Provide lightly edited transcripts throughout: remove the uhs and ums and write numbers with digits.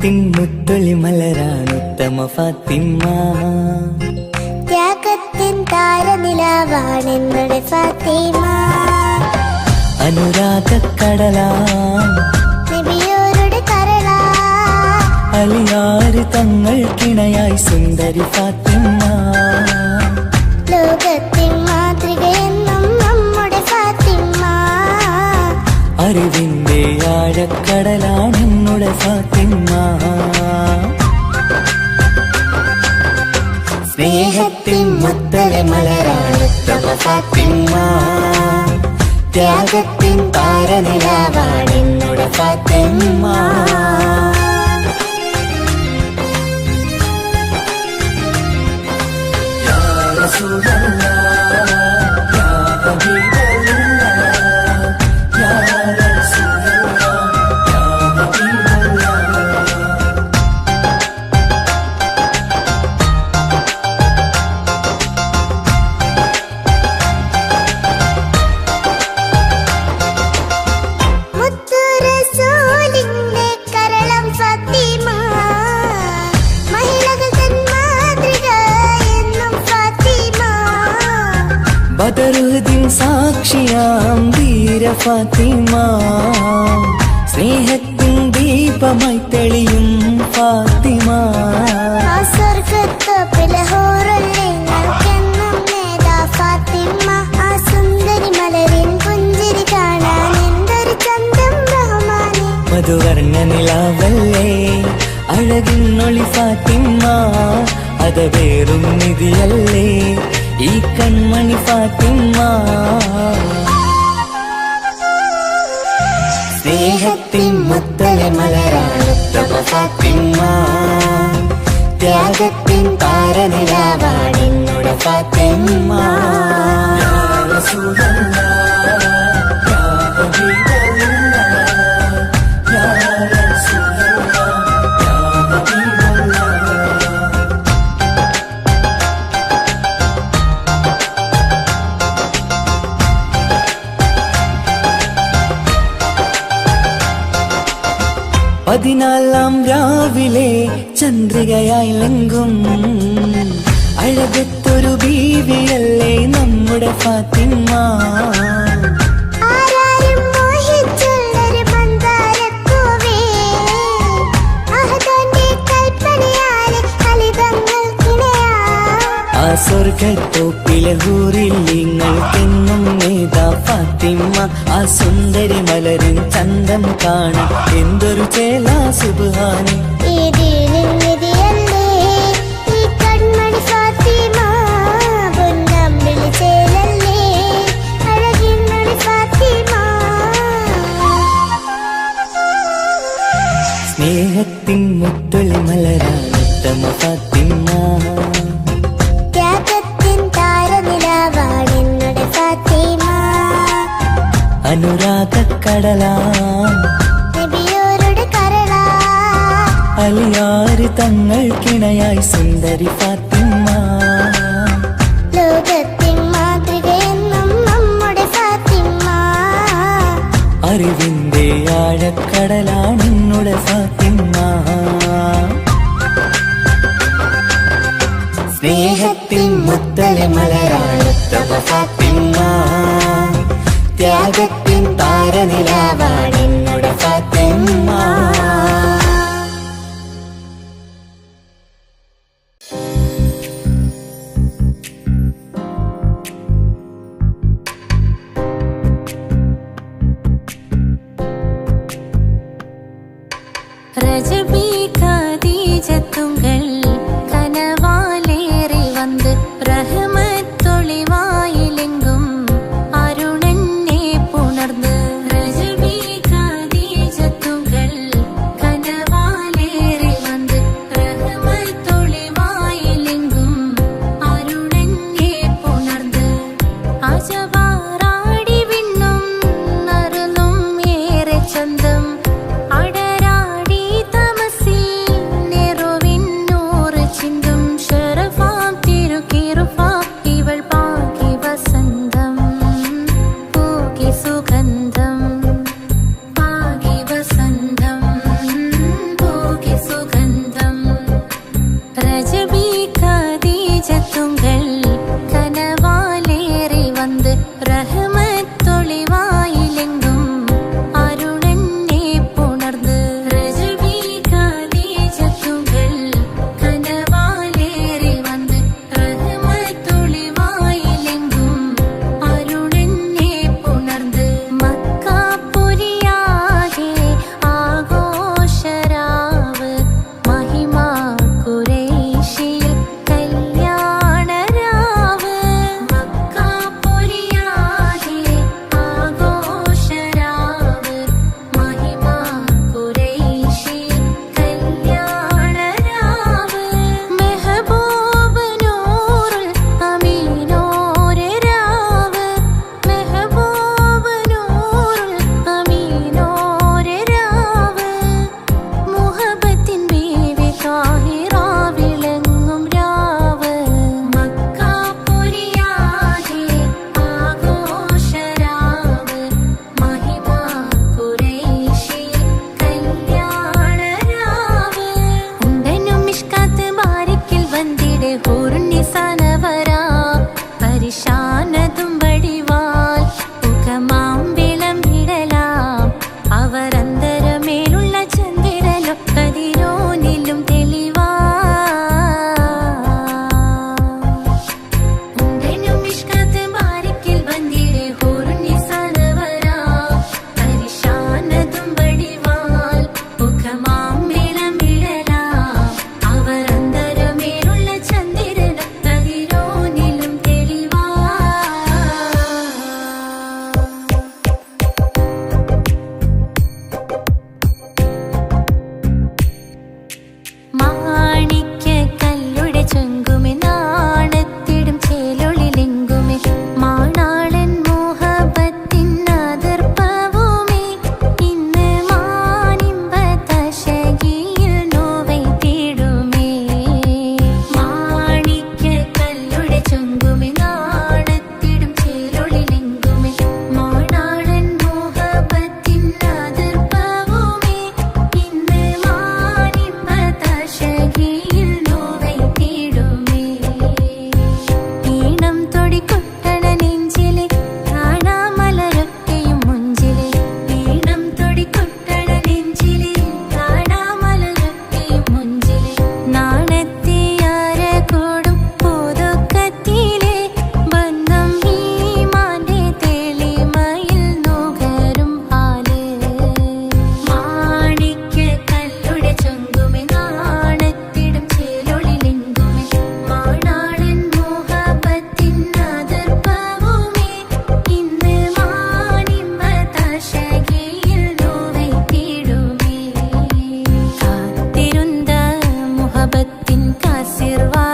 സ്നേഹത്തിൻ മുത്തൊളി മലരാണുത്തമ ഫാത്തിമ. ത്യാഗത്തിൻ താരനിലാവാണെന്നുടെ ഫാത്തിമ. അനുരാഗക്കടലാം നബിയോരുടെ കരളാ, അലിയാറ് തങ്ങൾക്കിണയായി സുന്ദരി ഫാത്തിമ. ലോകത്തിൻ മാതൃകയെന്നും നമ്മുടെ ഫാത്തിമ. അറിവിന്റെ ആഴക്കടലാണെന്നുടെ ഫാത്തിമ. സ്നേഹത്തിൻ മുത്തലെ മലരാണുത്തമ ഫാത്തിമ. ത്യാഗത്തിൻ താരനിലാവാണെന്നുടെ ഫാത്തിമ. യാ റസൂലല്ലാഹ് യാ ഹബീബല്ലാഹ് യാ റസൂലല്ലാഹ് യാ ഹബീബല്ലാഹ്. മുത്തു റസൂലിന്റെ കരളം ഫാത്തിമ. മഹിളകൾ തൻ മാതൃക എന്നും ഫാത്തിമ. ബദറുദ്ദീൻ സാക്ഷിയാം ധീര ഫാത്തിമ. സ്നേഹത്തിൻ ദീപമായി തെളിയും ഫാത്തിമ. ആ സ്വർഗത്തോപ്പിലെ ഹൂറുല്ലിങ്ങൾക്കെന്നും നേതാ ഫാത്തിമ. ആ സുന്ദരി മലരിൻ പുഞ്ചിരി കാണാൻ എന്തൊരു ചന്തം റഹ്മാനെ. മധുവർണ്ണ നിലാവല്ലേ അഴകിന്നൊളി ഫാത്തിമ. അതവേറും നിധിയല്ലേ ഈ കൺമണി ഫാത്തിമ. സ്നേഹത്തിൻ മുത്തലെ മലരാണുത്തമ ഫാത്തിമ. ത്യാഗത്തിൻ താരനിലാവാണെന്നുടെ ഫാത്തിമ. യാ റസൂലല്ലാഹ് യാ ഹബീബല്ലാഹ് യാ റസൂലല്ലാഹ് യാ ഹബീബല്ലാഹ്. പതിനാലാം രാവിലെ ചന്ദ്രികയായി ലങ്കും അഴകത്തൊരു ബീവിയല്ലേ നമ്മുടെ ഫാത്തിമ. ആരാരും മോഹിച്ചുള്ളൊരു മന്ദാരപ്പൂവേ, അഹദന്റെ കൽപ്പനയാലെ അലിതങ്ങൾക്കിണയാ. ആ സ്വർഗത്തോപ്പിലെ ഹൂറില്ലിങ്ങൾക്കെന്നും നേതാ ഫാത്തിമ. ആ സുന്ദരി മലരിൻ ചന്തം കാണാൻ എന്തൊരു ചേലാ സുബ്ഹാനെ. ഈ ദീനിൻ നിധിയല്ലേ ഈ കൺമണി ഫാത്തിമ. പൊന്നമ്പിളി ചേലല്ലേ അഴകിന്നൊളി ഫാത്തിമ. സ്നേഹത്തിൻ മുത്തൊളി മലരാണുത്തമ ഫാത്തിമ. ത്യാഗത്തിൻ താരനിലാവാണെന്നുടെ ഫാത്തിമ. അനുരാഗക്കടലാം നബിയോരുടെ കരളാ, അലിയാറ് തങ്ങൾക്കിണയായി സുന്ദരി ഫാത്തിമ. ലോകത്തിൻ മാതൃകയെന്നും നമ്മുടെ ഫാത്തിമ. അറിവിന്റെ ആഴക്കടലാണെന്നുടെ ഫാത്തിമ. സ്നേഹത്തിൻ മുത്തലെ മലരാണുത്തമ ഫാത്തിമ. ത്യാഗത്തിൻ താരനിലാവാണെന്നുടെ ഫാത്തിമ. ரஜபி கதீஜத்துங்கள் கனவாலேறி வந்து ரஹமத்தொளிவாயிலெங்கும் அருணன்னே புணர்ந்து. ரஜபி கதீஜத்துங்கள் கனவாலேறி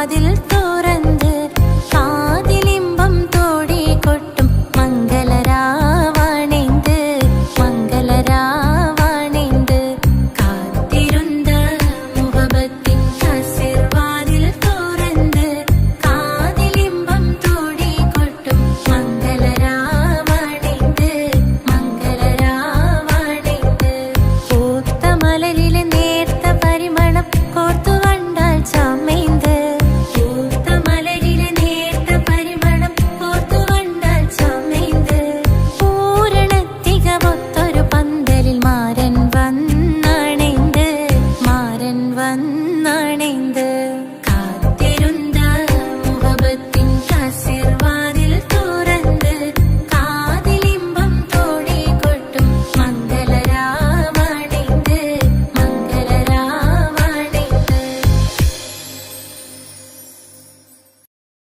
അതിൽ